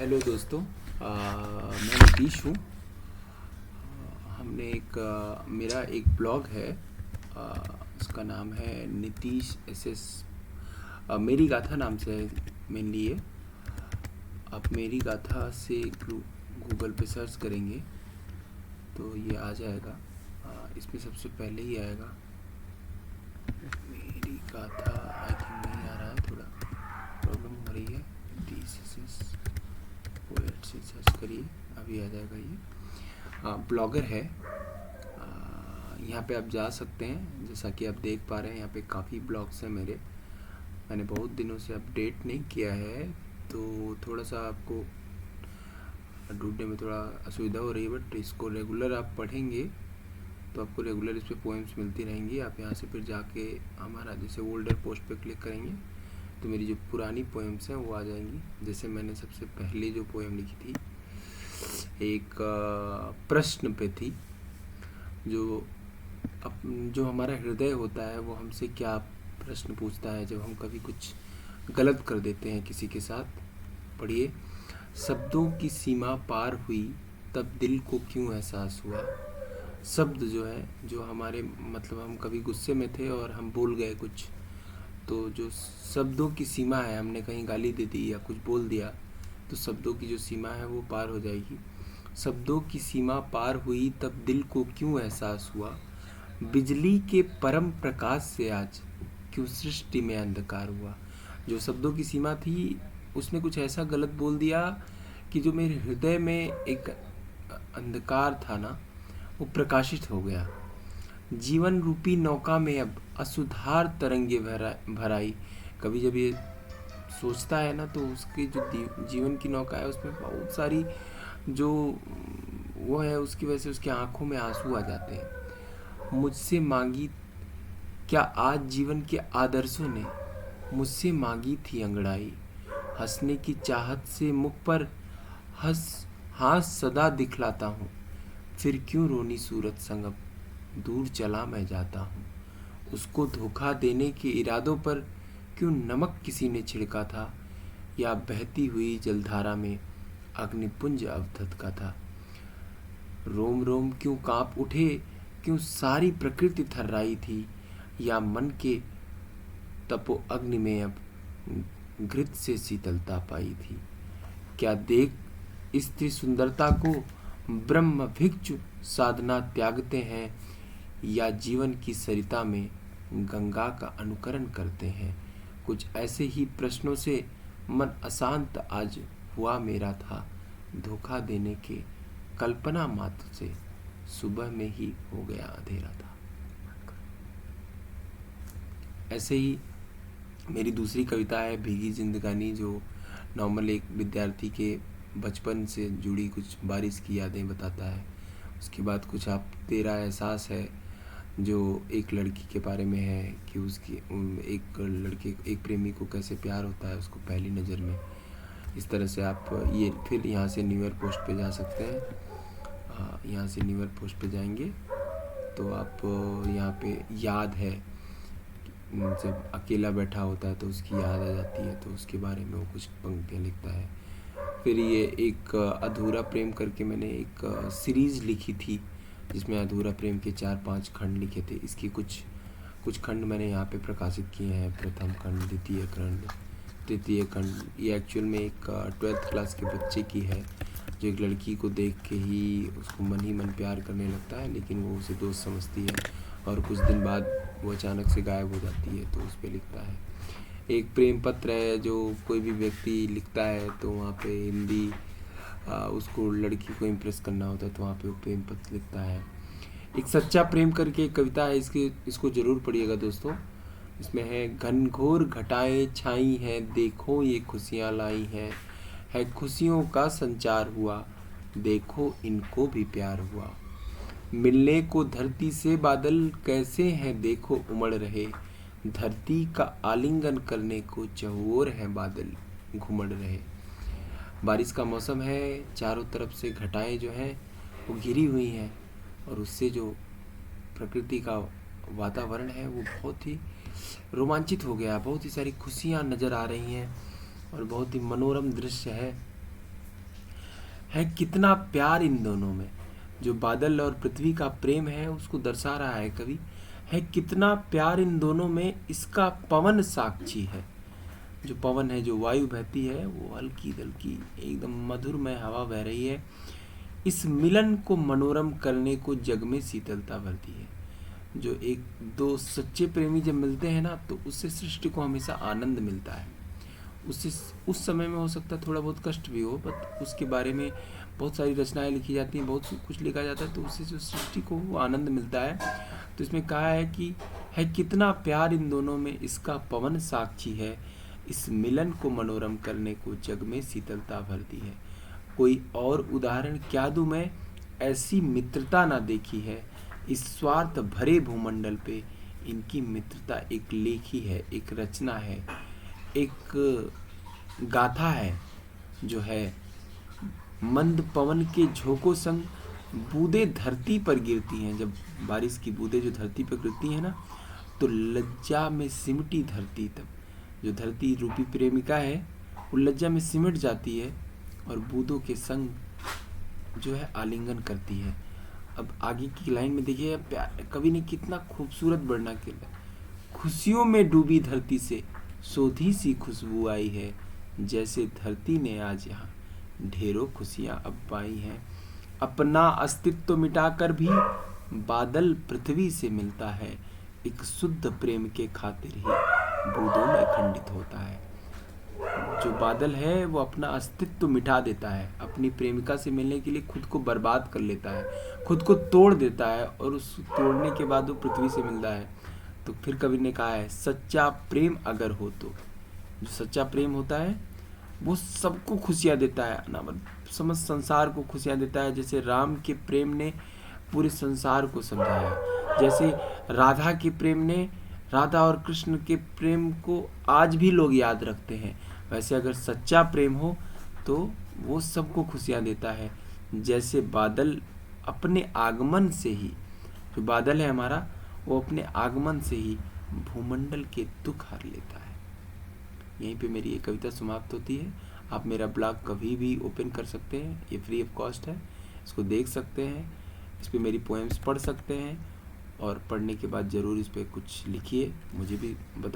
Hello दोस्तों। मैं नीतीश हूँ। हमने मेरा एक ब्लॉग है। उसका नाम है नीतीश एसएस। मेरी गाथा नाम से है मेनली ये। आप मेरी गाथा से गूगल पे सर्च करेंगे तो ये आ जाएगा। इसमें सबसे पहले ही आएगा मेरी गाथा। आई थिंक नहीं आ रहा है, थोड़ा प्रॉब्लम हो रही है। नीतीश एसएस पोएट से सर्च करिए, अभी आ जाएगा ये। ब्लॉगर है। यहाँ पे आप जा सकते हैं। जैसा कि आप देख पा रहे हैं, यहाँ पे काफ़ी ब्लॉग्स हैं मेरे। मैंने बहुत दिनों से अपडेट नहीं किया है तो थोड़ा सा आपको ढूंढने में थोड़ा असुविधा हो रही है, बट इसको रेगुलर आप पढ़ेंगे तो आपको रेगुलर इस पर पोएम्स मिलती रहेंगी। आप यहाँ से फिर जाके हमारा जैसे ओल्डर पोस्ट पे क्लिक करेंगे तो मेरी जो पुरानी पोएम्स हैं वो आ जाएंगी। जैसे मैंने सबसे पहले जो पोएम लिखी थी, एक प्रश्न पे थी। जो हमारा हृदय होता है वो हमसे क्या प्रश्न पूछता है जब हम कभी कुछ गलत कर देते हैं किसी के साथ। पढ़िए। शब्दों की सीमा पार हुई तब दिल को क्यों एहसास हुआ। शब्द जो है, जो हमारे मतलब हम कभी गुस्से में थे और हम बोल गए कुछ, तो जो शब्दों की सीमा है, हमने कहीं गाली दे दी या कुछ बोल दिया तो शब्दों की जो सीमा है वो पार हो जाएगी। शब्दों की सीमा पार हुई तब दिल को क्यों एहसास हुआ। बिजली के परम प्रकाश से आज क्यों सृष्टि में अंधकार हुआ। जो शब्दों की सीमा थी, उसने कुछ ऐसा गलत बोल दिया कि जो मेरे हृदय में एक अंधकार था ना, वो प्रकाशित हो गया। जीवन रूपी नौका में अब असुधार तरंगे भराई। कभी जब ये सोचता है ना तो उसकी जो जीवन की नौका है उसमें बहुत सारी जो वो है, उसकी वजह से उसकी आंखों में आंसू आ जाते हैं। मुझसे मांगी क्या आज जीवन के आदर्शों ने, मुझसे मांगी थी अंगड़ाई। हंसने की चाहत से मुख पर हंस हाथ सदा दिखलाता हूँ। फिर क्यों रोनी सूरत संग अब दूर चला मैं जाता हूँ। उसको धोखा देने के इरादों पर क्यों नमक किसी ने छिड़का था, या बहती हुई जलधारा में अग्निपुंज अवधत का था। रोम रोम क्यों कांप उठे, क्यों सारी प्रकृति थर्राई थी, या मन के तपो अग्नि में अब घृत से शीतलता पाई थी। क्या देख स्त्री सुंदरता को ब्रह्म भिक्षु साधना त्यागते हैं, या जीवन की सरिता में गंगा का अनुकरण करते हैं। कुछ ऐसे ही प्रश्नों से मन अशांत आज हुआ मेरा था। धोखा देने के कल्पना मात्र से सुबह में ही हो गया अंधेरा था। ऐसे ही मेरी दूसरी कविता है भीगी जिंदगानी, जो नॉर्मल एक विद्यार्थी के बचपन से जुड़ी कुछ बारिश की यादें बताता है। उसके बाद कुछ आप तेरा एहसास है, जो एक लड़की के बारे में है कि उसकी एक प्रेमी को कैसे प्यार होता है उसको पहली नज़र में। इस तरह से आप ये फिर यहाँ से न्यू ईयर पोस्ट पे जा सकते हैं। यहाँ से न्यू ईयर पोस्ट पे जाएंगे तो आप यहाँ पे याद है, जब अकेला बैठा होता है तो उसकी याद आ जाती है, तो उसके बारे में वो कुछ पंक्तियाँ लिखता है। फिर ये एक अधूरा प्रेम करके मैंने एक सीरीज़ लिखी थी जिसमें अधूरा प्रेम के 4-5 खंड लिखे थे। इसकी कुछ खंड मैंने यहाँ पे प्रकाशित किए हैं। प्रथम खंड, द्वितीय खंड, तृतीय खंड। ये एक्चुअल में एक 12th क्लास के बच्चे की है, जो एक लड़की को देख के ही उसको मन ही मन प्यार करने लगता है, लेकिन वो उसे दोस्त समझती है और कुछ दिन बाद वो अचानक से गायब हो जाती है, तो उस पर लिखता है। एक प्रेम पत्र है जो कोई भी व्यक्ति लिखता है तो वहाँ पे हिंदी उसको लड़की को इम्प्रेस करना होता है तो वहाँ पे वो प्रेम पत्र लिखता है। एक सच्चा प्रेम करके एक कविता है, इसको ज़रूर पढ़िएगा दोस्तों। इसमें है घनघोर घटाएं छाई हैं, देखो ये खुशियाँ लाई हैं, है खुशियों का संचार हुआ, देखो इनको भी प्यार हुआ। मिलने को धरती से बादल कैसे हैं देखो उमड़ रहे, धरती का आलिंगन करने को चहुओर हैं बादल घुमड़ रहे। बारिश का मौसम है, चारों तरफ से घटाएं जो हैं वो घिरी हुई हैं और उससे जो प्रकृति का वातावरण है वो बहुत ही रोमांचित हो गया। बहुत ही सारी खुशियाँ नज़र आ रही हैं और बहुत ही मनोरम दृश्य है। है कितना प्यार इन दोनों में। जो बादल और पृथ्वी का प्रेम है उसको दर्शा रहा है कवि। है कितना प्यार इन दोनों में, इसका पवन साक्षी है। जो पवन है, जो वायु बहती है, वो हल्की हल्की एकदम मधुरमय हवा बह रही है। इस मिलन को मनोरम करने को जग में शीतलता भरती है। जो एक दो सच्चे प्रेमी जब मिलते हैं ना, तो उससे सृष्टि को हमेशा आनंद मिलता है। उससे उस समय में हो सकता है थोड़ा बहुत कष्ट भी हो, बट उसके बारे में बहुत सारी रचनाएं लिखी जाती हैं, बहुत कुछ लिखा जाता है, तो उससे जो सृष्टि को वो आनंद मिलता है। तो इसमें कहा है कि है कितना प्यार इन दोनों में, इसका पवन साक्षी है। इस मिलन को मनोरम करने को जग में शीतलता भरती है। कोई और उदाहरण क्या दूं मैं, ऐसी मित्रता ना देखी है। इस स्वार्थ भरे भूमंडल पे इनकी मित्रता एक लेख ही है, एक रचना है, एक गाथा है। जो है मंद पवन के झोंकों संग बूंदें धरती पर गिरती हैं। जब बारिश की बूंदें जो धरती पर गिरती हैं ना, तो लज्जा में सिमटी धरती, तब जो धरती रूपी प्रेमिका है वो लज्जा में सिमट जाती है और बूंदों के संग जो है आलिंगन करती है। अब आगे की लाइन में देखिए, कवि ने कितना खूबसूरत वर्णन किया। खुशियों में डूबी धरती से सोधी सी खुशबू आई है, जैसे धरती ने आज यहाँ ढेरों खुशियाँ अब पाई हैं। अपना अस्तित्व मिटाकर भी बादल पृथ्वी से मिलता है, एक शुद्ध प्रेम के खातिर ही बूंदों में खंडित होता है। जो बादल है वो अपना अस्तित्व मिटा देता है, अपनी प्रेमिका से मिलने के लिए खुद को बर्बाद कर लेता है, खुद को तोड़ देता है, और उस तोड़ने के बाद वो पृथ्वी से मिलता है। तो फिर कवि ने कहा है, सच्चा प्रेम अगर हो तो, जो सच्चा प्रेम होता है वो सबको खुशियाँ देता है, समस्त संसार को खुशियाँ देता है। जैसे राम के प्रेम ने पूरे संसार को समझाया, जैसे राधा के प्रेम ने, राधा और कृष्ण के प्रेम को आज भी लोग याद रखते हैं, वैसे अगर सच्चा प्रेम हो तो वो सबको खुशियाँ देता है। जैसे बादल अपने आगमन से ही, जो बादल है हमारा, वो अपने आगमन से ही भूमंडल के दुख हर लेता है। यहीं पे मेरी ये कविता समाप्त होती है। आप मेरा ब्लॉग कभी भी ओपन कर सकते हैं, ये फ्री ऑफ कॉस्ट है, इसको देख सकते हैं, इस पर मेरी पोएम्स पढ़ सकते हैं, और पढ़ने के बाद ज़रूर इस पर कुछ लिखिए, मुझे भी बताइए।